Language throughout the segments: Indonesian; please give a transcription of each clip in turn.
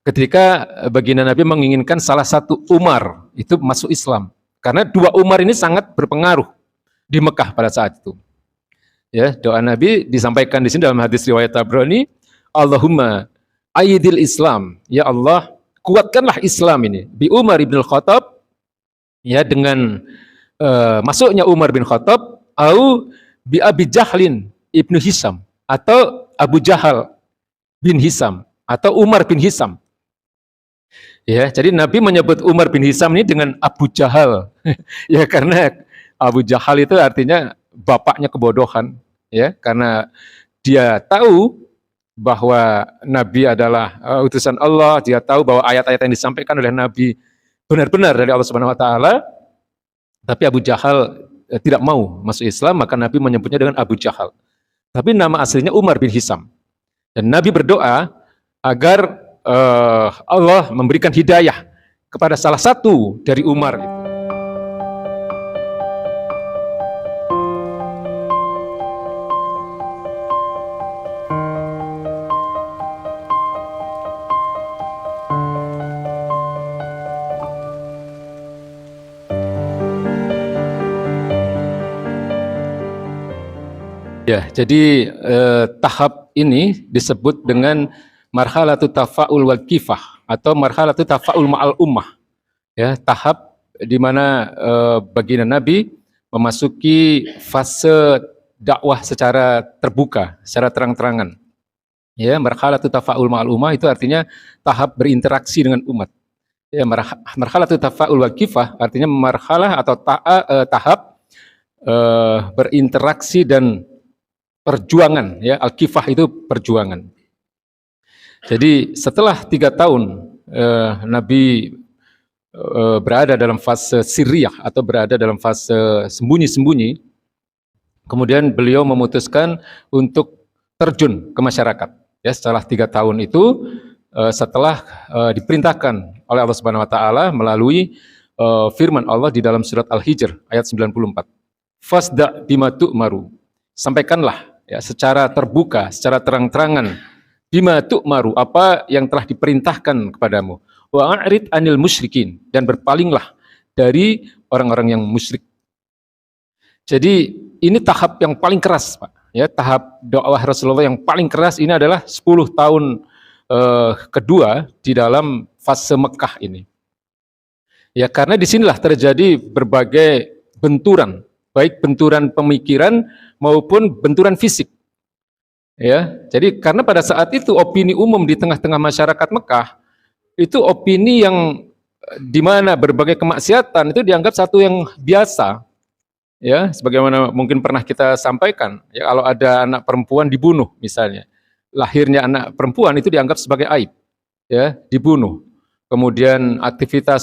ketika baginda Nabi menginginkan salah satu Umar itu masuk Islam. Karena dua Umar ini sangat berpengaruh di Mekah pada saat itu. Ya, doa Nabi disampaikan di sini dalam hadis riwayat Tabrani, Allahumma ayyidil Islam, ya Allah, kuatkanlah Islam ini bi Umar bin Khattab, ya, dengan masuknya Umar bin Khattab, au bi Abi Jahlin ibnu Hisam, atau Abu Jahal bin Hisam, atau Umar bin Hisam. Ya, jadi Nabi menyebut Umar bin Hisam ini dengan Abu Jahal. Ya, karena Abu Jahal itu artinya bapaknya kebodohan, ya, karena dia tahu bahwa Nabi adalah utusan Allah, dia tahu bahwa ayat-ayat yang disampaikan oleh Nabi benar-benar dari Allah Subhanahu wa taala. Tapi Abu Jahal tidak mau masuk Islam, maka Nabi menyebutnya dengan Abu Jahal. Tapi nama aslinya Umar bin Hisam. Dan Nabi berdoa agar Allah memberikan hidayah kepada salah satu dari Umar. Ya, jadi tahap ini disebut dengan marhalatu tafa'ul wal kifah atau marhalatu tafa'ul ma'al ummah. Ya, tahap di mana baginda Nabi memasuki fase dakwah secara terbuka, secara terang-terangan. Ya, marhalatu tafa'ul ma'al ummah itu artinya tahap berinteraksi dengan umat. Ya, marhalatu tafa'ul wal kifah artinya marhalah atau tahap berinteraksi dan perjuangan. Ya, al-kifah itu perjuangan. Jadi setelah 3 tahun Nabi berada dalam fase sirriyah atau berada dalam fase sembunyi-sembunyi, kemudian beliau memutuskan untuk terjun ke masyarakat. Ya, setelah 3 tahun itu, setelah diperintahkan oleh Allah Subhanahu Wa Taala melalui firman Allah di dalam surat Al-Hijr ayat 94, fasda bima tu'maru, sampaikanlah, ya, secara terbuka, secara terang-terangan, bima tu'maru, apa yang telah diperintahkan kepadamu, wa a'rid anil musyrikin, dan berpalinglah dari orang-orang yang musyrik. Jadi ini tahap yang paling keras, Pak. Ya, tahap dakwah Rasulullah yang paling keras ini adalah 10 tahun kedua di dalam fase Mekah ini. Ya, karena disinilah terjadi berbagai benturan, baik benturan pemikiran maupun benturan fisik. Ya, jadi karena pada saat itu opini umum di tengah-tengah masyarakat Mekah itu opini yang di mana berbagai kemaksiatan itu dianggap satu yang biasa. Ya, sebagaimana mungkin pernah kita sampaikan, ya, kalau ada anak perempuan dibunuh misalnya, lahirnya anak perempuan itu dianggap sebagai aib, ya, dibunuh. Kemudian aktivitas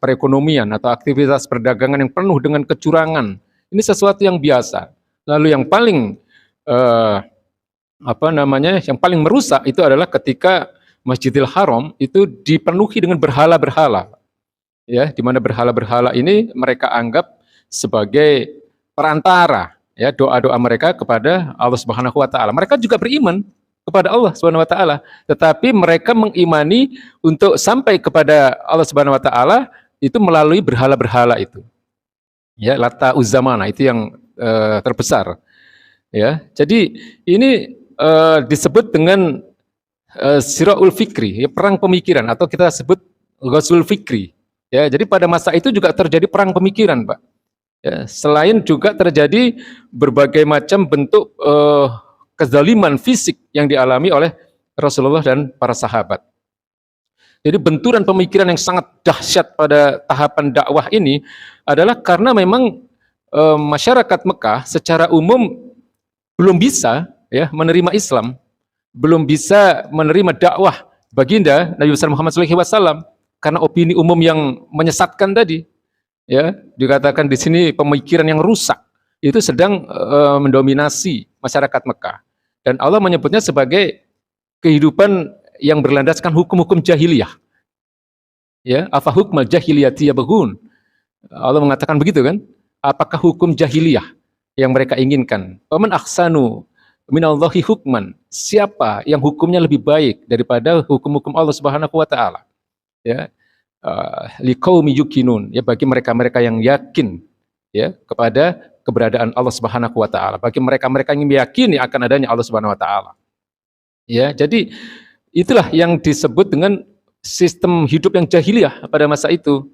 perekonomian atau aktivitas perdagangan yang penuh dengan kecurangan, ini sesuatu yang biasa. Lalu yang paling yang paling merusak itu adalah ketika Masjidil Haram itu dipenuhi dengan berhala-berhala. Ya, di mana berhala-berhala ini mereka anggap sebagai perantara, ya, doa-doa mereka kepada Allah Subhanahu wa taala. Mereka juga beriman kepada Allah Subhanahu wa taala, tetapi mereka mengimani untuk sampai kepada Allah Subhanahu wa taala itu melalui berhala-berhala itu. Ya, Lata Uzzamana itu yang terbesar. Ya, jadi ini disebut dengan Sira'ul Fikri, ya, perang pemikiran, atau kita sebut Ghazwul Fikri. Ya, jadi pada masa itu juga terjadi perang pemikiran, Pak. Ya, selain juga terjadi berbagai macam bentuk kezaliman fisik yang dialami oleh Rasulullah dan para sahabat. Jadi benturan pemikiran yang sangat dahsyat pada tahapan dakwah ini adalah karena memang masyarakat Mekah secara umum belum bisa, ya, menerima Islam, belum bisa menerima dakwah baginda Nabi besar Muhammad SAW karena opini umum yang menyesatkan tadi. Ya, dikatakan di sini pemikiran yang rusak itu sedang mendominasi masyarakat Mekah, dan Allah menyebutnya sebagai kehidupan yang berlandaskan hukum-hukum jahiliyah. Ya, afa hukmal jahiliyati yabghun. Allah mengatakan begitu kan? Apakah hukum jahiliyah yang mereka inginkan? Waman ahsanu minallahi hukman. Siapa yang hukumnya lebih baik daripada hukum-hukum Allah Subhanahu wa taala? Ya. Liqaumi yuqinun, ya, bagi mereka-mereka yang yakin, ya, kepada keberadaan Allah Subhanahu wa taala. Bagi mereka-mereka yang meyakini akan adanya Allah Subhanahu wa taala. Ya, jadi itulah yang disebut dengan sistem hidup yang jahiliyah pada masa itu.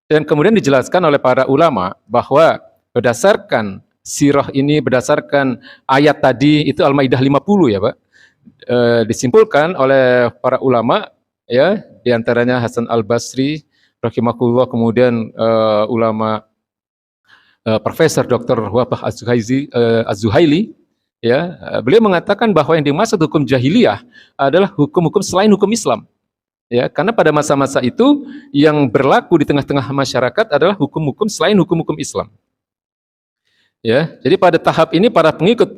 Dan kemudian dijelaskan oleh para ulama bahwa berdasarkan sirah ini, berdasarkan ayat tadi, itu Al-Maidah 50 ya Pak, disimpulkan oleh para ulama, ya, diantaranya Hasan Al-Basri rahimahullah, kemudian ulama Profesor Dr. Wahbah Az-Zuhaili, ya, beliau mengatakan bahwa yang dimaksud hukum jahiliyah adalah hukum-hukum selain hukum Islam. Ya, karena pada masa-masa itu yang berlaku di tengah-tengah masyarakat adalah hukum-hukum selain hukum-hukum Islam. Ya, jadi pada tahap ini para pengikut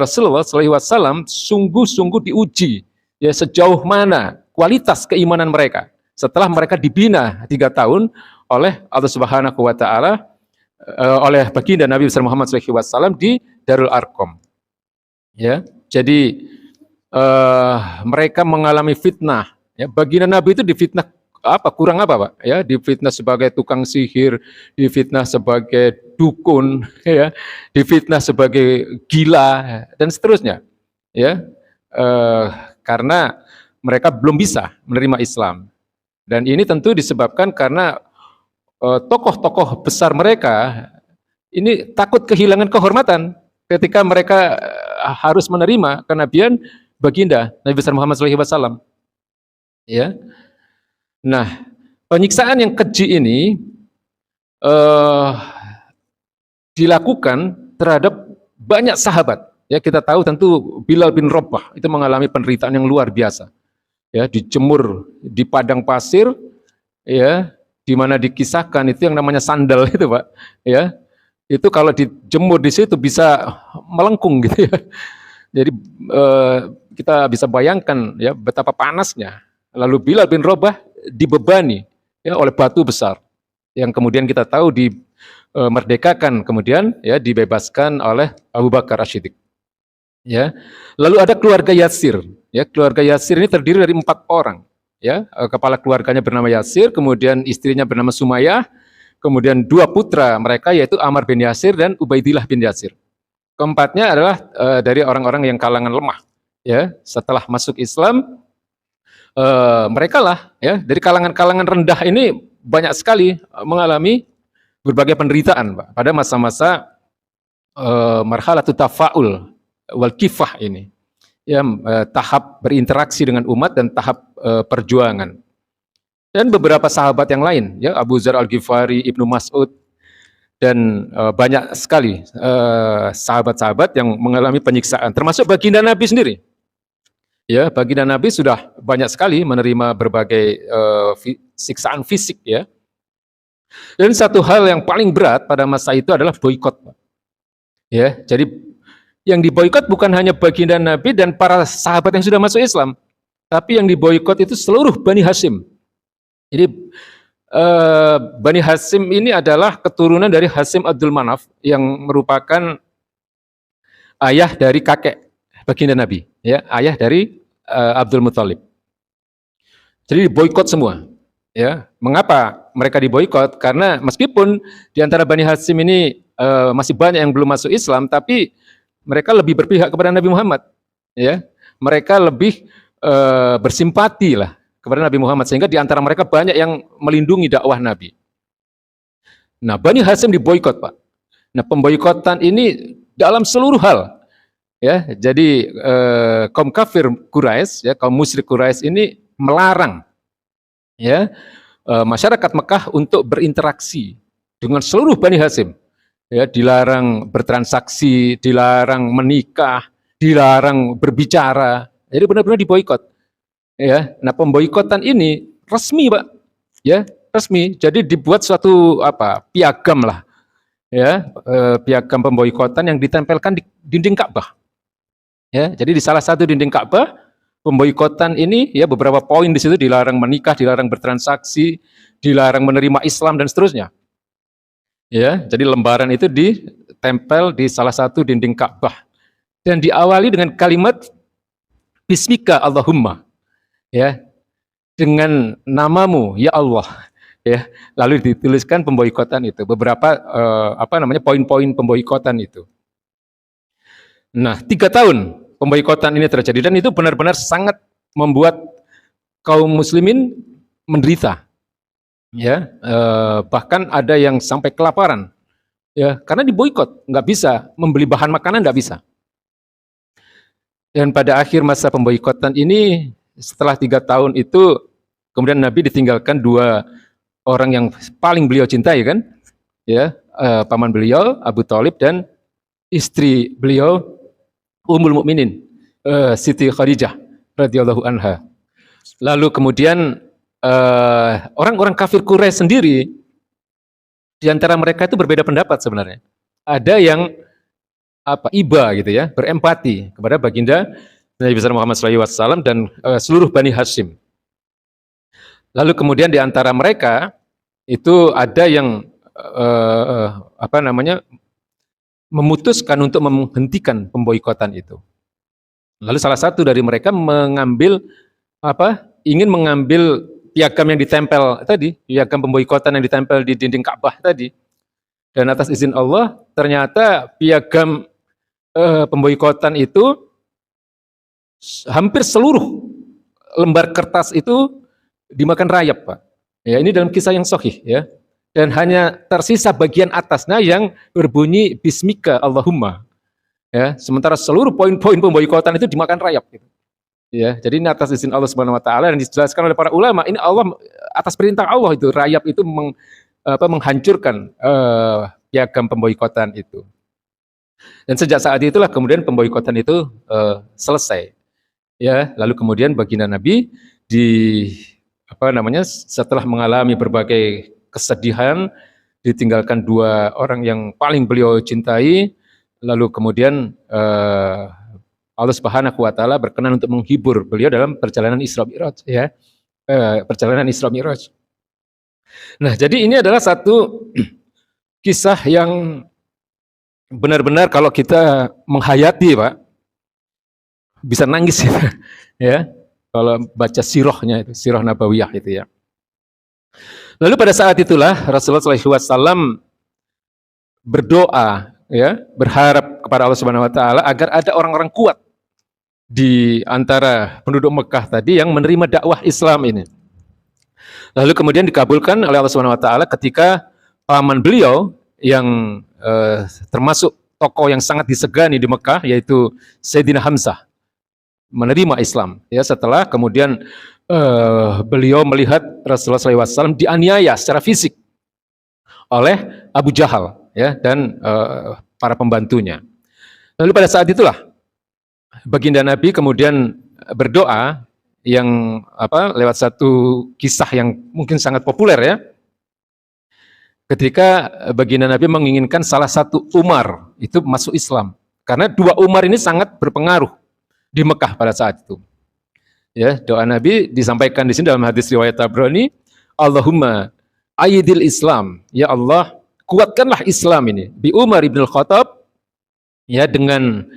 Rasulullah SAW sungguh-sungguh diuji, ya, sejauh mana kualitas keimanan mereka setelah mereka dibina 3 tahun oleh Allah Subhanahu wa taala, oleh baginda Nabi besar Muhammad SAW di Darul Arqam. Ya, jadi mereka mengalami fitnah. Ya, baginda Nabi itu difitnah apa, kurang apa Pak? Ya, difitnah sebagai tukang sihir, difitnah sebagai dukun, ya, difitnah sebagai gila dan seterusnya. Ya, karena mereka belum bisa menerima Islam. Dan ini tentu disebabkan karena tokoh-tokoh besar mereka ini takut kehilangan kehormatan ketika mereka harus menerima kenabian baginda Nabi besar Muhammad SAW. Ya. Nah, penyiksaan yang keji ini dilakukan terhadap banyak sahabat. Ya, kita tahu tentu Bilal bin Rabah itu mengalami penderitaan yang luar biasa. Ya, dijemur di padang pasir, ya, di mana dikisahkan itu yang namanya sandal itu, Pak. Ya, itu kalau dijemur di situ bisa melengkung gitu ya. Jadi kita bisa bayangkan ya betapa panasnya. Lalu Bilal bin Rabah dibebani ya oleh batu besar yang kemudian kita tahu dimerdekakan, kemudian ya dibebaskan oleh Abu Bakar As-Siddiq. Ya. Lalu ada keluarga Yasir. Ya, keluarga Yasir ini terdiri dari 4 orang. Ya, kepala keluarganya bernama Yasir, kemudian istrinya bernama Sumayyah, kemudian 2 putra mereka yaitu Ammar bin Yasir dan Ubaidillah bin Yasir. Keempatnya adalah dari orang-orang yang kalangan lemah. Ya, setelah masuk Islam, mereka lah ya dari kalangan-kalangan rendah ini banyak sekali mengalami berbagai penderitaan Pak, pada masa-masa marhalatut tafa'ul wal kifah ini. Ya, tahap berinteraksi dengan umat dan tahap perjuangan. Dan beberapa sahabat yang lain, ya, Abu Dzar Al-Ghifari, Ibnu Mas'ud, dan banyak sekali sahabat-sahabat yang mengalami penyiksaan, termasuk baginda Nabi sendiri. Ya, baginda Nabi sudah banyak sekali menerima berbagai siksaan fisik, ya. Dan satu hal yang paling berat pada masa itu adalah boikot. Ya, jadi yang diboikot bukan hanya baginda Nabi dan para sahabat yang sudah masuk Islam, tapi yang diboikot itu seluruh Bani Hashim. Jadi Bani Hashim ini adalah keturunan dari Hashim Abdul Manaf yang merupakan ayah dari kakek baginda Nabi, ya, ayah dari Abdul Muthalib. Jadi diboikot semua. Ya, mengapa mereka diboikot? Karena meskipun di antara Bani Hashim ini masih banyak yang belum masuk Islam, tapi mereka lebih berpihak kepada Nabi Muhammad. Ya, mereka lebih bersimpati lah kepada Nabi Muhammad, sehingga di antara mereka banyak yang melindungi dakwah Nabi. Nah, Bani Hashim diboikot, Pak. Nah, pemboikotan ini dalam seluruh hal. Ya, jadi kaum kafir Quraisy, ya, kaum musyrik Quraisy ini melarang, ya, masyarakat Mekah untuk berinteraksi dengan seluruh Bani Hashim. Ya, dilarang bertransaksi, dilarang menikah, dilarang berbicara. Jadi benar-benar diboikot. Ya, nah pemboikotan ini resmi, Pak. Ya, resmi. Jadi dibuat suatu piagam lah. Ya, piagam pemboikotan yang ditempelkan di dinding Ka'bah. Ya, jadi di salah satu dinding Ka'bah, pemboikotan ini ya beberapa poin di situ, dilarang menikah, dilarang bertransaksi, dilarang menerima Islam dan seterusnya. Ya, jadi lembaran itu ditempel di salah satu dinding Ka'bah. dan diawali dengan kalimat Bismika Allahumma, ya, dengan namamu ya Allah, ya. Lalu dituliskan pemboikotan itu, beberapa poin-poin pemboikotan itu. Nah, 3 tahun pemboikotan ini terjadi dan itu benar-benar sangat membuat kaum muslimin menderita, ya. Bahkan ada yang sampai kelaparan, ya, karena diboikot, nggak bisa membeli bahan makanan, nggak bisa. Dan pada akhir masa pemboikotan ini, setelah 3 tahun itu, kemudian Nabi ditinggalkan 2 orang yang paling beliau cintai, kan, ya, paman beliau Abu Thalib dan istri beliau Ummul Mukminin Siti Khadijah radhiyallahu anha. Lalu kemudian orang-orang kafir Quraisy sendiri, di antara mereka itu berbeda pendapat sebenarnya. Ada yang iba gitu ya, berempati kepada baginda Nabi besar Muhammad SAW dan seluruh Bani Hashim. Lalu kemudian di antara mereka itu ada yang memutuskan untuk menghentikan pemboikotan itu. Lalu salah satu dari mereka ingin mengambil piagam yang ditempel tadi, piagam pemboikotan yang ditempel di dinding Ka'bah tadi. Dan atas izin Allah, ternyata piagam pemboikotan itu hampir seluruh lembar kertas itu dimakan rayap, Pak. Ya, ini dalam kisah yang sahih, ya. Dan hanya tersisa bagian atasnya yang berbunyi Bismika Allahumma. Ya, sementara seluruh poin-poin pemboikotan itu dimakan rayap, gitu. Ya, jadi ini atas izin Allah Subhanahu wa taala dan dijelaskan oleh para ulama, ini Allah atas perintah Allah itu rayap itu menghancurkan piagam pemboikotan itu. Dan sejak saat itulah kemudian pemboikotan itu selesai. Ya, lalu kemudian baginda Nabi setelah mengalami berbagai kesedihan, ditinggalkan 2 orang yang paling beliau cintai, lalu kemudian Allah Subhanahu wa taala berkenan untuk menghibur beliau dalam perjalanan Isra Mi'raj, ya. Perjalanan Isra Mi'raj. Nah, jadi ini adalah satu kisah yang benar-benar kalau kita menghayati, Pak, bisa nangis ya. Kalau baca sirahnya itu, sirah nabawiyah itu, ya. Lalu pada saat itulah Rasulullah SAW berdoa, ya, berharap kepada Allah Subhanahu wa taala agar ada orang-orang kuat di antara penduduk Mekah tadi yang menerima dakwah Islam ini. Lalu kemudian dikabulkan oleh Allah Subhanahu wa taala ketika paman beliau yang termasuk tokoh yang sangat disegani di Mekah, yaitu Sayyidina Hamzah, menerima Islam, ya, setelah kemudian beliau melihat Rasulullah SAW dianiaya secara fisik oleh Abu Jahal, ya, dan para pembantunya. Lalu pada saat itulah baginda Nabi kemudian berdoa yang lewat satu kisah yang mungkin sangat populer, ya. Ketika baginda Nabi menginginkan salah satu Umar itu masuk Islam, karena 2 Umar ini sangat berpengaruh di Mekah pada saat itu. Ya, doa Nabi disampaikan di sini dalam hadis riwayat Tabrani, Allahumma ayyidil Islam, ya Allah, kuatkanlah Islam ini bi Umar bin Khattab, ya, dengan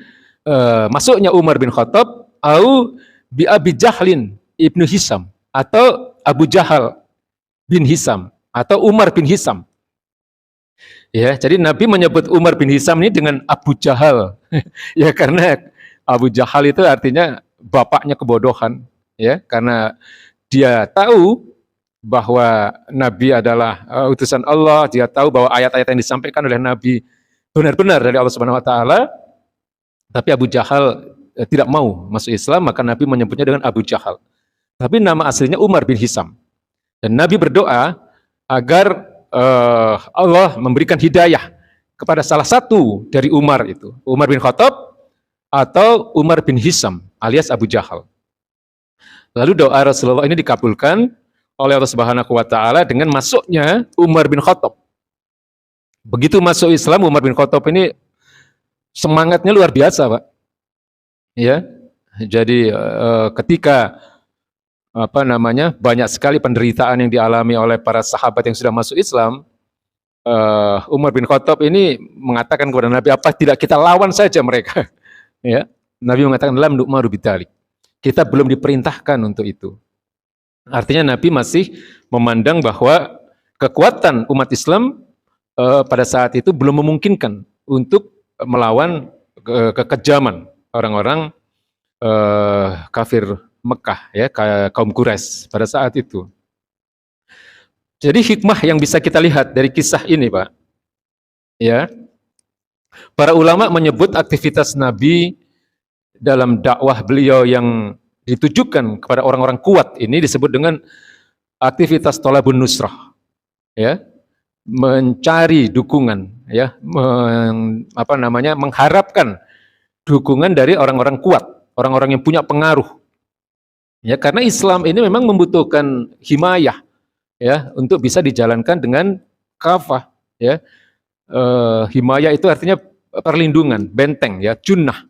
masuknya Umar bin Khattab, au bi Abi Jahlin ibnu Hisam, atau Abu Jahal bin Hisam, atau Umar bin Hisam. Ya, jadi Nabi menyebut Umar bin Hisam ini dengan Abu Jahal. Ya, karena Abu Jahal itu artinya bapaknya kebodohan, ya, karena dia tahu bahwa Nabi adalah utusan Allah, dia tahu bahwa ayat-ayat yang disampaikan oleh Nabi benar-benar dari Allah Subhanahu wa taala. Tapi Abu Jahal tidak mau masuk Islam, maka Nabi menyebutnya dengan Abu Jahal. Tapi nama aslinya Umar bin Hisam. Dan Nabi berdoa agar Allah memberikan hidayah kepada salah satu dari Umar itu, Umar bin Khattab atau Umar bin Hisam alias Abu Jahal. Lalu doa Rasulullah ini dikabulkan oleh Allah Subhanahu wa taala dengan masuknya Umar bin Khattab. Begitu masuk Islam, Umar bin Khattab ini semangatnya luar biasa, Pak. Ya. Jadi ketika banyak sekali penderitaan yang dialami oleh para sahabat yang sudah masuk Islam, Umar bin Khattab ini mengatakan kepada Nabi, apa tidak kita lawan saja mereka? Ya, Nabi mengatakan lam nu'maru bidzalik. Kita belum diperintahkan untuk itu. Artinya Nabi masih memandang bahwa kekuatan umat Islam pada saat itu belum memungkinkan untuk melawan kekejaman orang-orang kafir Mekah, ya, kaum Quraisy pada saat itu. Jadi hikmah yang bisa kita lihat dari kisah ini, Pak, ya, para ulama menyebut aktivitas Nabi dalam dakwah beliau yang ditujukan kepada orang-orang kuat ini disebut dengan aktivitas tolabun nusrah, ya, mencari dukungan, ya, mengharapkan dukungan dari orang-orang kuat, orang-orang yang punya pengaruh, ya, karena Islam ini memang membutuhkan himayah, ya, untuk bisa dijalankan dengan kafah, ya. Himayah itu artinya perlindungan, benteng, ya, junnah,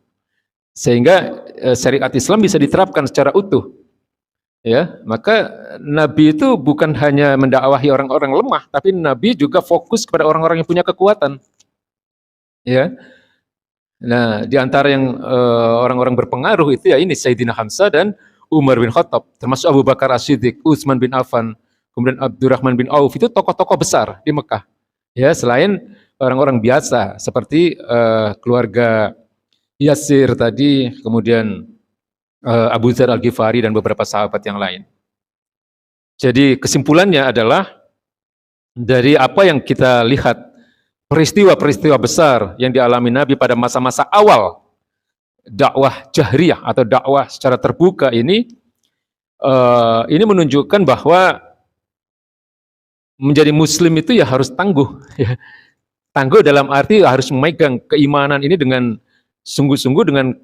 sehingga syariat Islam bisa diterapkan secara utuh, ya. Maka Nabi itu bukan hanya mendakwahi orang-orang lemah, tapi Nabi juga fokus kepada orang-orang yang punya kekuatan, ya. Nah, di antara yang orang-orang berpengaruh itu ya ini Sayyidina Hamzah dan Umar bin Khattab, termasuk Abu Bakar As-Siddiq, Utsman bin Affan, kemudian Abdurrahman bin Auf, itu tokoh-tokoh besar di Mekah. Ya, selain orang-orang biasa seperti keluarga Yasir tadi, kemudian Abu Dzar Al-Ghifari dan beberapa sahabat yang lain. Jadi kesimpulannya adalah dari apa yang kita lihat, peristiwa-peristiwa besar yang dialami Nabi pada masa-masa awal dakwah jahriyah atau dakwah secara terbuka ini menunjukkan bahwa menjadi muslim itu ya harus tangguh, ya. Tangguh dalam arti harus memegang keimanan ini dengan sungguh-sungguh, dengan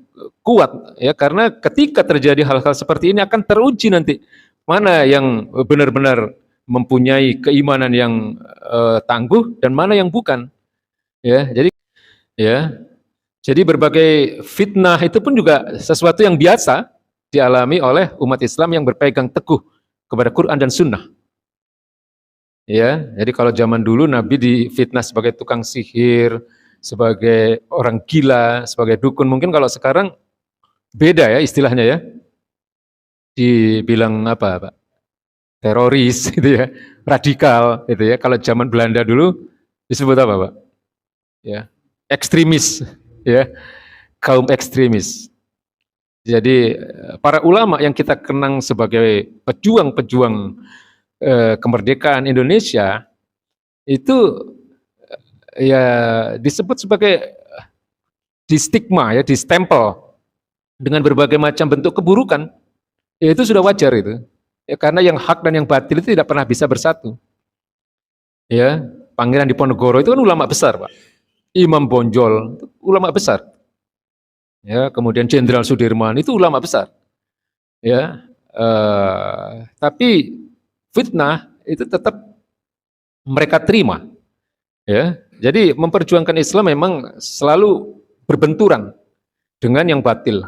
kuat, ya, karena ketika terjadi hal-hal seperti ini akan teruji nanti mana yang benar-benar mempunyai keimanan yang tangguh dan mana yang bukan, ya. Jadi berbagai fitnah itu pun juga sesuatu yang biasa dialami oleh umat Islam yang berpegang teguh kepada Quran dan Sunnah. Ya, jadi kalau zaman dulu Nabi difitnah sebagai tukang sihir, sebagai orang gila, sebagai dukun. Mungkin kalau sekarang beda ya istilahnya, ya. Dibilang apa, Pak? Teroris gitu ya, radikal gitu ya. Kalau zaman Belanda dulu disebut apa, Pak? Ya, ekstremis, ya, kaum ekstremis. Jadi para ulama yang kita kenang sebagai pejuang-pejuang kemerdekaan Indonesia itu ya disebut sebagai distigma, ya, distempel dengan berbagai macam bentuk keburukan. Ya, itu sudah wajar itu. Ya, karena yang hak dan yang batil itu tidak pernah bisa bersatu. Ya, Pangeran Diponegoro itu kan ulama besar, Pak. Imam Bonjol itu ulama besar. Ya, kemudian Jenderal Sudirman itu ulama besar. Ya, tapi fitnah itu tetap mereka terima, ya. Jadi memperjuangkan Islam memang selalu berbenturan dengan yang batil,